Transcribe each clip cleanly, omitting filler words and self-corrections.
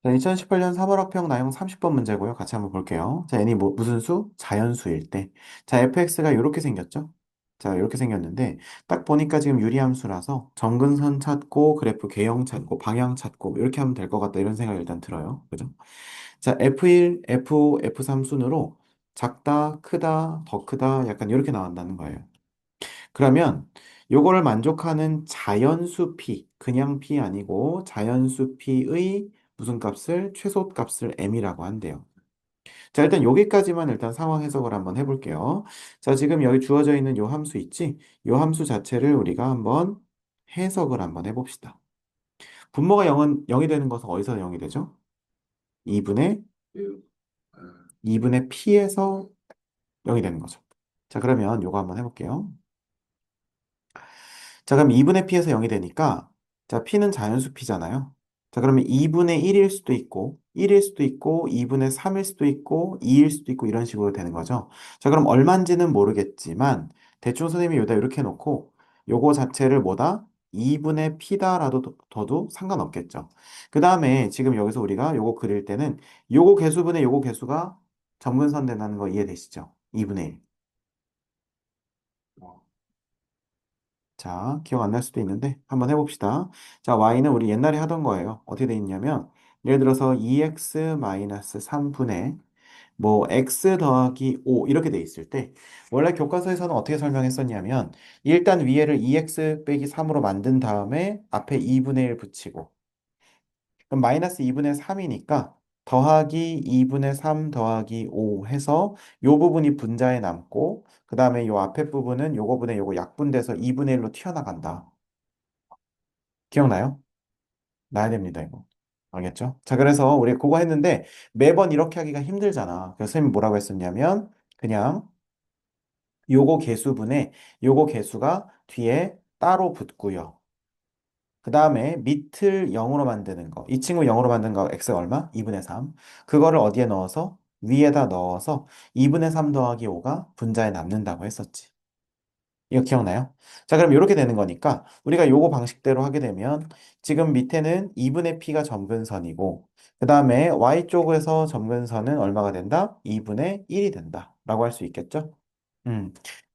자, 2018년 3월 학평 나형 30번 문제고요. 같이 한번 볼게요. 자, n이 무슨 수? 자연수일 때. 자, fx가 이렇게 생겼죠? 자, 이렇게 생겼는데, 딱 보니까 지금 유리함수라서 점근선 찾고, 그래프 개형 찾고, 방향 찾고, 이렇게 하면 될 것 같다. 이런 생각이 일단 들어요. 그죠? 자, F1, F5, F3 순으로 작다, 크다, 더 크다, 약간 이렇게 나온다는 거예요. 그러면 요거를 만족하는 자연수 P, 그냥 P 아니고 자연수 P의 무슨 값을 최소값을 M이라고 한대요. 자, 일단 여기까지만 일단 상황 해석을 한번 해볼게요. 자, 지금 여기 주어져 있는 요 함수 있지? 요 함수 자체를 우리가 한번 해석을 한번 해봅시다. 분모가 0이 되는 것은 어디서 0이 되죠? 2분의 2분의 P에서 0이 되는 거죠. 자, 그러면 요거 한번 해볼게요. 자, 그럼 2분의 p에서 0이 되니까, 자, p는 자연수 p잖아요. 자, 그러면 2분의 1일 수도 있고, 1일 수도 있고, 2분의 3일 수도 있고, 2일 수도 있고, 이런 식으로 되는 거죠. 자, 그럼 얼마인지는 모르겠지만, 대충 선생님이 여기다 이렇게 해놓고, 요거 자체를 뭐다? 2분의 p다라도 둬도 상관없겠죠. 그 다음에 지금 여기서 우리가 요거 그릴 때는, 요거 개수분의 요거 개수가 점근선 된다는 거 이해되시죠? 2분의 1. 자, 기억 안 날 수도 있는데 한번 해봅시다. 자, y는 우리 옛날에 하던 거예요. 어떻게 돼 있냐면 예를 들어서 2x-3분의 뭐 x 더하기 5 이렇게 돼 있을 때 원래 교과서에서는 어떻게 설명했었냐면 일단 위에를 2x 빼기 3으로 만든 다음에 앞에 2분의 1 붙이고 그럼 마이너스 2분의 3이니까 더하기 2분의 3 더하기 5 해서 요 부분이 분자에 남고 그 다음에 요 앞에 부분은 요거분의 요거 약분돼서 2분의 1로 튀어나간다. 기억나요? 나야 됩니다, 이거. 알겠죠? 자, 그래서 우리 그거 했는데 매번 이렇게 하기가 힘들잖아. 그래서 선생님이 뭐라고 했었냐면 그냥 요거 개수분에 요거 개수가 뒤에 따로 붙고요. 그 다음에 밑을 0으로 만드는 거. 이 친구 0으로 만든 거 x 얼마? 2분의 3. 그거를 어디에 넣어서? 위에다 넣어서 2분의 3 더하기 5가 분자에 남는다고 했었지. 이거 기억나요? 자, 그럼 이렇게 되는 거니까 우리가 요거 방식대로 하게 되면 지금 밑에는 2분의 p가 점근선이고 그 다음에 y쪽에서 점근선은 얼마가 된다? 2분의 1이 된다. 라고 할 수 있겠죠? 음.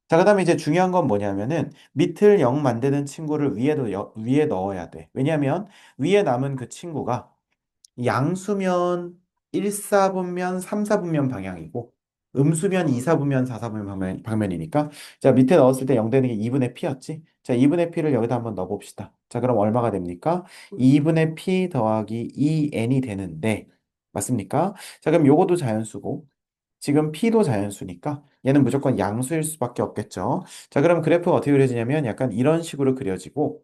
자, 그 다음에 이제 중요한 건 뭐냐면은 밑을 0 만드는 친구를 위에 넣어야 돼. 왜냐면 위에 남은 그 친구가 양수면 1사분면 3사분면 방향이고 음수면 2사분면 4사분면 방면이니까 자 밑에 넣었을 때 0 되는 게 2분의 p였지. 자 2분의 p를 여기다 한번 넣어봅시다. 자 그럼 얼마가 됩니까? 2분의 p 더하기 2n이 되는데 맞습니까? 자 그럼 요것도 자연수고 지금 p도 자연수니까 얘는 무조건 양수일 수밖에 없겠죠. 자 그럼 그래프가 어떻게 그려지냐면 약간 이런 식으로 그려지고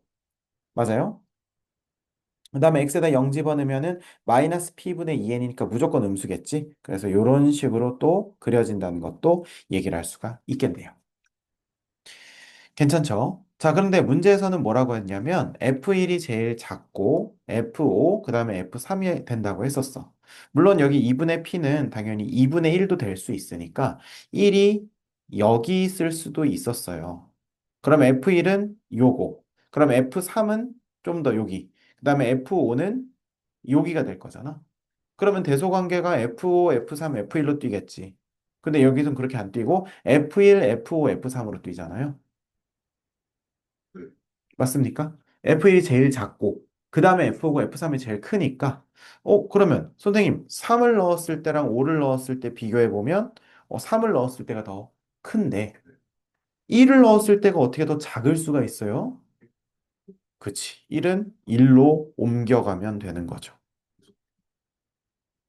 맞아요? 그 다음에 x에다 0 집어넣으면은 마이너스 p분의 2n이니까 무조건 음수겠지. 그래서 이런 식으로 또 그려진다는 것도 얘기를 할 수가 있겠네요. 괜찮죠? 자, 그런데 문제에서는 뭐라고 했냐면 F1이 제일 작고 F5, 그 다음에 F3이 된다고 했었어. 물론 여기 2분의 P는 당연히 2분의 1도 될 수 있으니까 1이 여기 있을 수도 있었어요. 그럼 F1은 요거. 그럼 F3은 좀 더 여기. 그 다음에 F5는 여기가 될 거잖아. 그러면 대소관계가 F5, F3, F1로 뛰겠지. 근데 여기서는 그렇게 안 뛰고 F1, F5, F3으로 뛰잖아요. 맞습니까? F1이 제일 작고, 그 다음에 F5고 F3이 제일 크니까, 그러면 선생님, 3을 넣었을 때랑 5를 넣었을 때 비교해보면, 3을 넣었을 때가 더 큰데, 1을 넣었을 때가 어떻게 더 작을 수가 있어요? 그치. 1은 1로 옮겨가면 되는 거죠.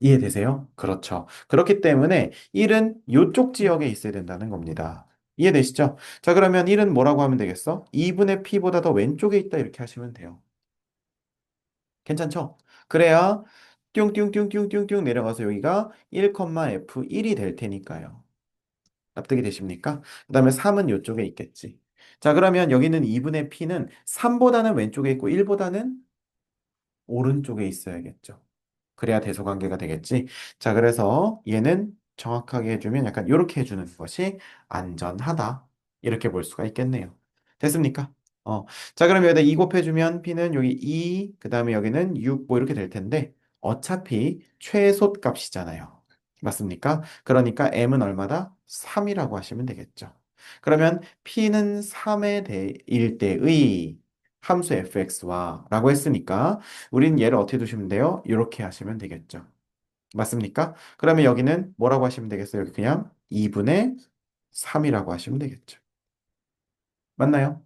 이해되세요? 그렇죠. 그렇기 때문에 1은 이쪽 지역에 있어야 된다는 겁니다. 이해되시죠? 자, 그러면 1은 뭐라고 하면 되겠어? 2분의 p보다 더 왼쪽에 있다 이렇게 하시면 돼요. 괜찮죠? 그래야 띵띵띵띵띵띵 내려가서 여기가 1,f1이 될 테니까요. 납득이 되십니까? 그 다음에 3은 이쪽에 있겠지. 자, 그러면 여기는 2분의 p는 3보다는 왼쪽에 있고 1보다는 오른쪽에 있어야겠죠. 그래야 대소관계가 되겠지. 자, 그래서 얘는 정확하게 해주면 약간 이렇게 해주는 것이 안전하다. 이렇게 볼 수가 있겠네요. 됐습니까? 자, 그럼 여기다 2 곱해주면 P는 여기 2, 그 다음에 여기는 6, 뭐 이렇게 될 텐데, 어차피 최소값이잖아요. 맞습니까? 그러니까 m은 얼마다? 3이라고 하시면 되겠죠. 그러면 p는 3에 대일 때의 함수 fx와 라고 했으니까 우린 얘를 어떻게 두시면 돼요? 이렇게 하시면 되겠죠. 맞습니까? 그러면 여기는 뭐라고 하시면 되겠어요? 여기 그냥 2분의 3이라고 하시면 되겠죠. 맞나요?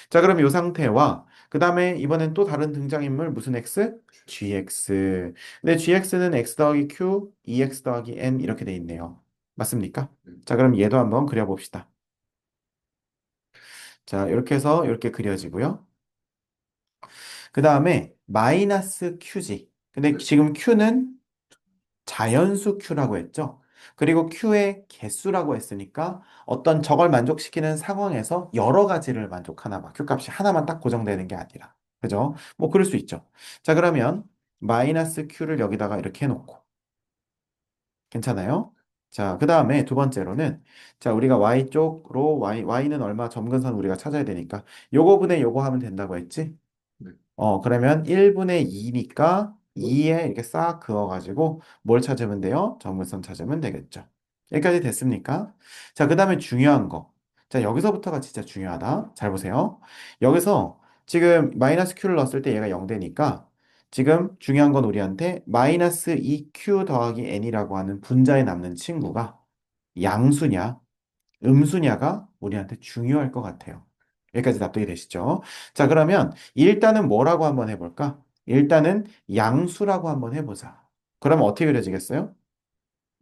자, 그럼 이 상태와 그 다음에 이번엔 또 다른 등장인물 무슨 x? gx. 근데 gx는 x 더하기 q, 2x 더하기 n 이렇게 돼 있네요. 맞습니까? 자, 그럼 얘도 한번 그려봅시다. 자, 이렇게 해서 이렇게 그려지고요. 그 다음에 마이너스 q지. 근데 지금 q는 자연수 Q라고 했죠. 그리고 Q의 개수라고 했으니까 어떤 저걸 만족시키는 상황에서 여러 가지를 만족하나 봐. Q 값이 하나만 딱 고정되는 게 아니라. 그죠? 뭐 그럴 수 있죠. 자, 그러면 마이너스 Q를 여기다가 이렇게 해놓고. 괜찮아요? 자, 그 다음에 두 번째로는 자, 우리가 Y쪽으로 Y는 얼마 점근선 우리가 찾아야 되니까 요거 분의 요거 하면 된다고 했지? 그러면 1분의 2니까 2에 이렇게 싹 그어가지고 뭘 찾으면 돼요? 점근선 찾으면 되겠죠. 여기까지 됐습니까? 자, 그 다음에 중요한 거. 자, 여기서부터가 진짜 중요하다. 잘 보세요. 여기서 지금 마이너스 q를 넣었을 때 얘가 0 되니까 지금 중요한 건 우리한테 마이너스 2q 더하기 n이라고 하는 분자에 남는 친구가 양수냐, 음수냐가 우리한테 중요할 것 같아요. 여기까지 납득이 되시죠? 자, 그러면 일단은 뭐라고 한번 해볼까? 일단은 양수라고 한번 해보자. 그러면 어떻게 그려지겠어요?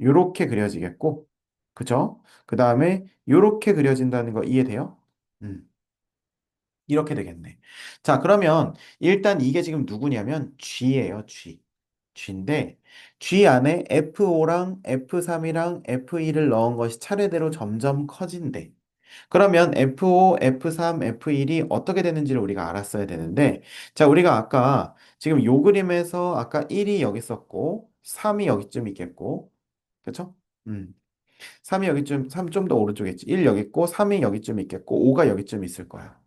요렇게 그려지겠고, 그죠? 그 다음에 요렇게 그려진다는 거 이해돼요? 음, 이렇게 되겠네. 자, 그러면 일단 이게 지금 누구냐면 G예요, G. G인데, G 안에 F5랑 F3이랑 F1을 넣은 것이 차례대로 점점 커진대. 그러면 F5, F3, F1이 어떻게 되는지를 우리가 알았어야 되는데, 자, 우리가 아까 지금 요 그림에서 아까 1이 여기 있었고, 3이 여기쯤 있겠고, 그쵸? 3이 여기쯤, 3 좀 더 오른쪽에 있지. 1 여기 있고, 3이 여기쯤 있겠고, 5가 여기쯤 있을 거야.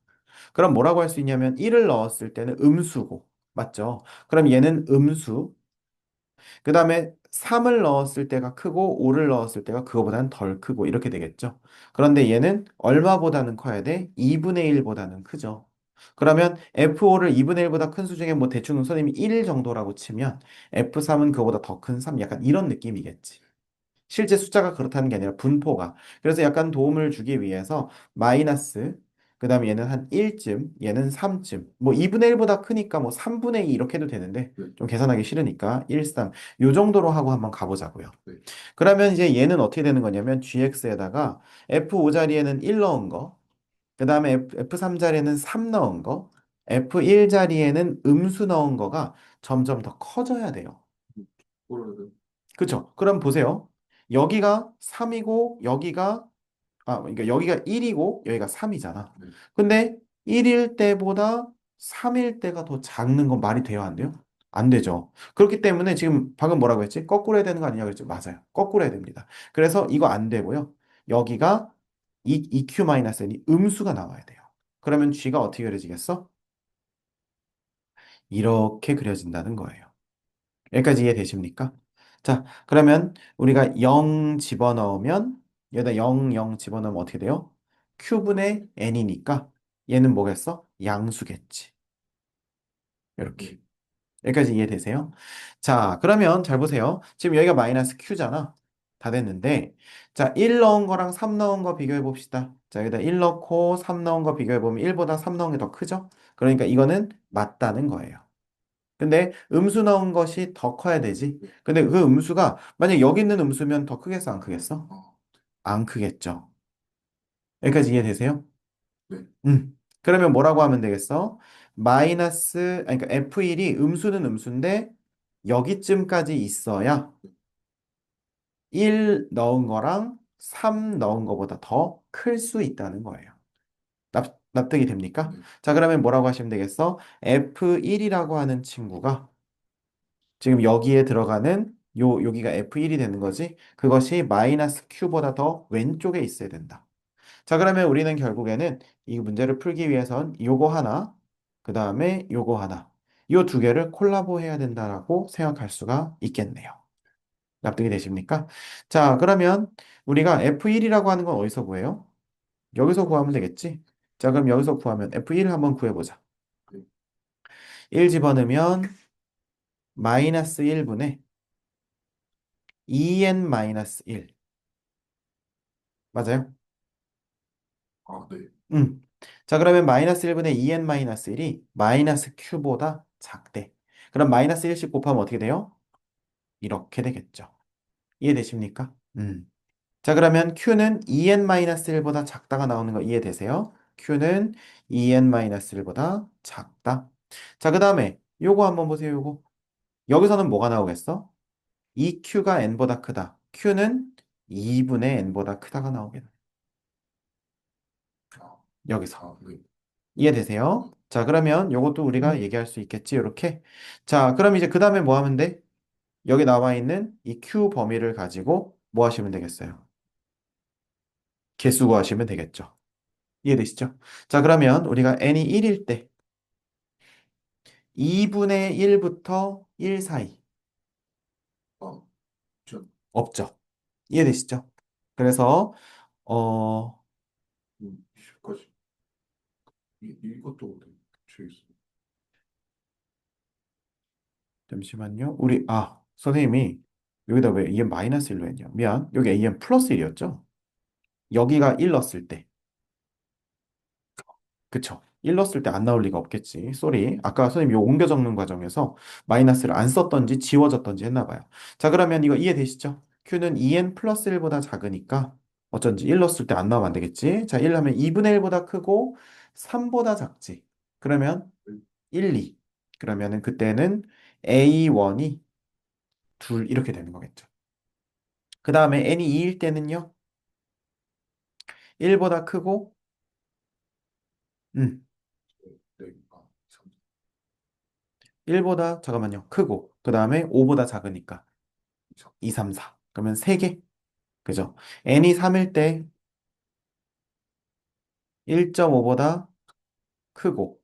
그럼 뭐라고 할 수 있냐면, 1을 넣었을 때는 음수고, 맞죠? 그럼 얘는 음수, 그 다음에 3을 넣었을 때가 크고 5를 넣었을 때가 그거보다는 덜 크고 이렇게 되겠죠. 그런데 얘는 얼마보다는 커야 돼? 2분의 1보다는 크죠. 그러면 F5를 2분의 1보다 큰 수 중에 뭐 대충 선생님이 1 정도라고 치면 F3은 그거보다 더 큰 3 약간 이런 느낌이겠지. 실제 숫자가 그렇다는 게 아니라 분포가. 그래서 약간 도움을 주기 위해서 마이너스, 그 다음에 얘는 한 1쯤, 얘는 3쯤. 뭐 2분의 1보다 크니까 뭐 3분의 2 이렇게 해도 되는데 좀 계산하기 싫으니까 1, 3. 요 정도로 하고 한번 가보자고요. 그러면 이제 얘는 어떻게 되는 거냐면 gx에다가 f5 자리에는 1 넣은 거, 그 다음에 f3 자리에는 3 넣은 거, f1 자리에는 음수 넣은 거가 점점 더 커져야 돼요. 그쵸? 그럼 보세요. 여기가 3이고 여기가 그러니까 여기가 1이고 여기가 3이잖아. 근데 1일 때보다 3일 때가 더 작는 건 말이 돼요, 안 돼요? 안 되죠. 그렇기 때문에 지금 방금 뭐라고 했지? 거꾸로 해야 되는 거 아니냐 그랬죠? 맞아요. 거꾸로 해야 됩니다. 그래서 이거 안 되고요. 여기가 EQ-N이 음수가 나와야 돼요. 그러면 G가 어떻게 그려지겠어? 이렇게 그려진다는 거예요. 여기까지 이해되십니까? 자, 그러면 우리가 0 집어넣으면 여기다 0, 0 집어넣으면 어떻게 돼요? Q분의 N이니까 얘는 뭐겠어? 양수겠지. 이렇게. 여기까지 이해되세요? 자, 그러면 잘 보세요. 지금 여기가 마이너스 Q잖아. 다 됐는데 자, 1 넣은 거랑 3 넣은 거 비교해 봅시다. 자, 여기다 1 넣고 3 넣은 거 비교해 보면 1보다 3 넣은 게 더 크죠? 그러니까 이거는 맞다는 거예요. 근데 음수 넣은 것이 더 커야 되지. 근데 그 음수가 만약 여기 있는 음수면 더 크겠어, 안 크겠어? 안 크겠죠. 여기까지 이해되세요? 그러면 뭐라고 하면 되겠어? 마이너스, 아니, 그러니까 F1이 음수는 음수인데 여기쯤까지 있어야 1 넣은 거랑 3 넣은 거보다 더 클 수 있다는 거예요. 납득이 됩니까? 자, 그러면 뭐라고 하시면 되겠어? F1이라고 하는 친구가 지금 여기에 들어가는 여기가 F1이 되는 거지. 그것이 마이너스 Q보다 더 왼쪽에 있어야 된다. 자, 그러면 우리는 결국에는 이 문제를 풀기 위해선 요거 하나, 그 다음에 요거 하나. 이 두 개를 콜라보 해야 된다라고 생각할 수가 있겠네요. 납득이 되십니까? 자, 그러면 우리가 F1이라고 하는 건 어디서 구해요? 여기서 구하면 되겠지? 자, 그럼 여기서 구하면 F1 한번 구해보자. 1 집어넣으면 마이너스 1분의 2n-1. 맞아요? 아, 네. 자, 그러면 마이너스 1분의 2n-1이 마이너스 q보다 작대. 그럼 마이너스 1씩 곱하면 어떻게 돼요? 이렇게 되겠죠. 이해되십니까? 자, 그러면 q는 2n-1보다 작다가 나오는 거 이해되세요? q는 2n-1보다 작다. 자, 그 다음에 요거 한번 보세요, 요거. 여기서는 뭐가 나오겠어? 2q가 n보다 크다. q는 2분의 n보다 크다가 나오겠네. 아, 여기서. 아, 네. 이해되세요? 자, 그러면 요것도 우리가 얘기할 수 있겠지, 이렇게. 자, 그럼 이제 그 다음에 뭐 하면 돼? 여기 나와 있는 이 q 범위를 가지고 뭐 하시면 되겠어요? 개수 구하시면 되겠죠. 이해되시죠? 자, 그러면 우리가 n이 1일 때 2분의 1부터 1 사이 아, 저, 없죠. 이해되시죠? 그래서 어 20까지. 이것도 되겠어. 잠시만요. 선생님이 여기다 왜 EM 마이너스 1로 했냐? 미안. 여기 EM 플러스 1이었죠? 여기가 1 넣었을 때. 그쵸? 1 넣었을 때 안 나올 리가 없겠지. 쏘리. 아까 선생님이 요 옮겨 적는 과정에서 마이너스를 안 썼던지 지워졌던지 했나 봐요. 자, 그러면 이거 이해되시죠? Q는 2n 플러스 1보다 작으니까 어쩐지 1 넣었을 때 안 나오면 안 되겠지. 자, 1 하면 2분의 1보다 크고 3보다 작지. 그러면 1, 2. 그러면은 그때는 A1이 둘 이렇게 되는 거겠죠. 그 다음에 n이 2일 때는요. 1보다 크고 음, 네. 아, 3, 1보다 잠깐만요. 크고 그 다음에 5보다 작으니까 3. 2, 3, 4. 그러면 3개. 그죠? n이 3일 때 1.5보다 크고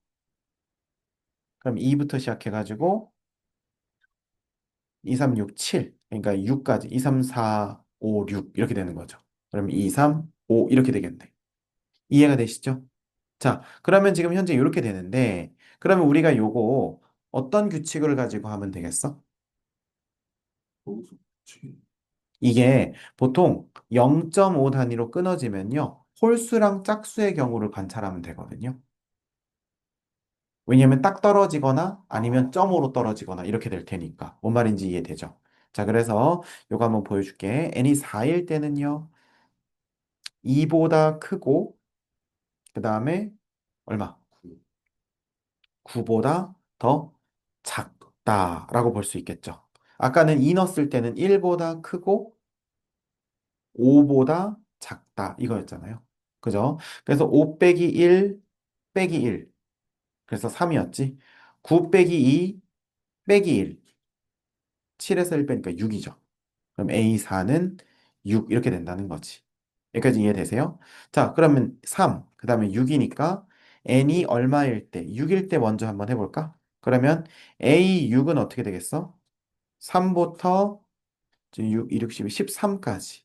그럼 2부터 시작해가지고 2, 3, 6, 7. 그러니까 6까지 2, 3, 4, 5, 6 이렇게 되는 거죠. 그러면 2, 3, 5 이렇게 되겠네. 이해가 되시죠? 자, 그러면 지금 현재 이렇게 되는데 그러면 우리가 요거 어떤 규칙을 가지고 하면 되겠어? 거기서 치킨. 이게 보통 0.5 단위로 끊어지면요. 홀수랑 짝수의 경우를 관찰하면 되거든요. 왜냐면 딱 떨어지거나 아니면 점으로 떨어지거나 이렇게 될 테니까. 뭔 말인지 이해되죠? 자, 그래서 요거 한번 보여줄게. n이 4일 때는요. 2보다 크고 그 다음에 얼마? 9보다 더 작다라고 볼 수 있겠죠. 아까는 2 넣었을 때는 1보다 크고 5보다 작다 이거였잖아요. 그죠? 그래서 5 빼기 1 빼기 1 그래서 3이었지. 9 빼기 2 빼기 1 7에서 1 빼니까 6이죠. 그럼 A4는 6 이렇게 된다는 거지. 여기까지 이해되세요? 자, 그러면 3, 그 다음에 6이니까 n이 얼마일 때, 6일 때 먼저 한번 해볼까? 그러면 A6은 어떻게 되겠어? 3부터 6, 2, 6, 12, 13까지.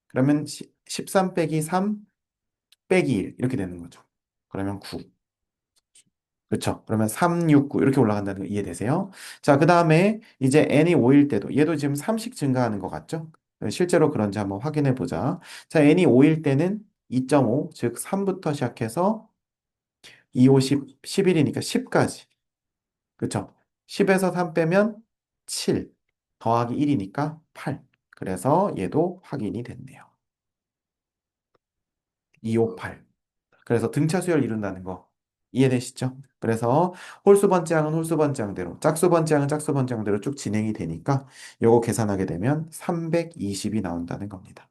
그러면 13 빼기 3 빼기 1 이렇게 되는 거죠. 그러면 9. 그렇죠. 그러면 3, 6, 9 이렇게 올라간다는 거 이해되세요? 자, 그 다음에 이제 n이 5일 때도 얘도 지금 3씩 증가하는 것 같죠? 실제로 그런지 한번 확인해 보자. 자, n이 5일 때는 2.5, 즉 3부터 시작해서 2, 5, 10, 11이니까 10까지. 그렇죠? 10에서 3 빼면 7, 더하기 1이니까 8. 그래서 얘도 확인이 됐네요. 2, 5, 8. 그래서 등차 수열을 이룬다는 거 이해되시죠? 그래서 홀수 번째항은 홀수 번째항대로, 짝수 번째항은 짝수 번째항대로 쭉 진행이 되니까 요거 계산하게 되면 320이 나온다는 겁니다.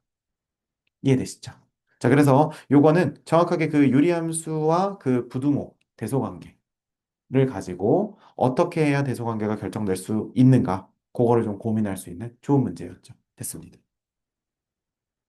이해되시죠? 자, 그래서 요거는 정확하게 그 유리함수와 그 부등호, 대소관계를 가지고 어떻게 해야 대소관계가 결정될 수 있는가, 그거를 좀 고민할 수 있는 좋은 문제였죠. 됐습니다.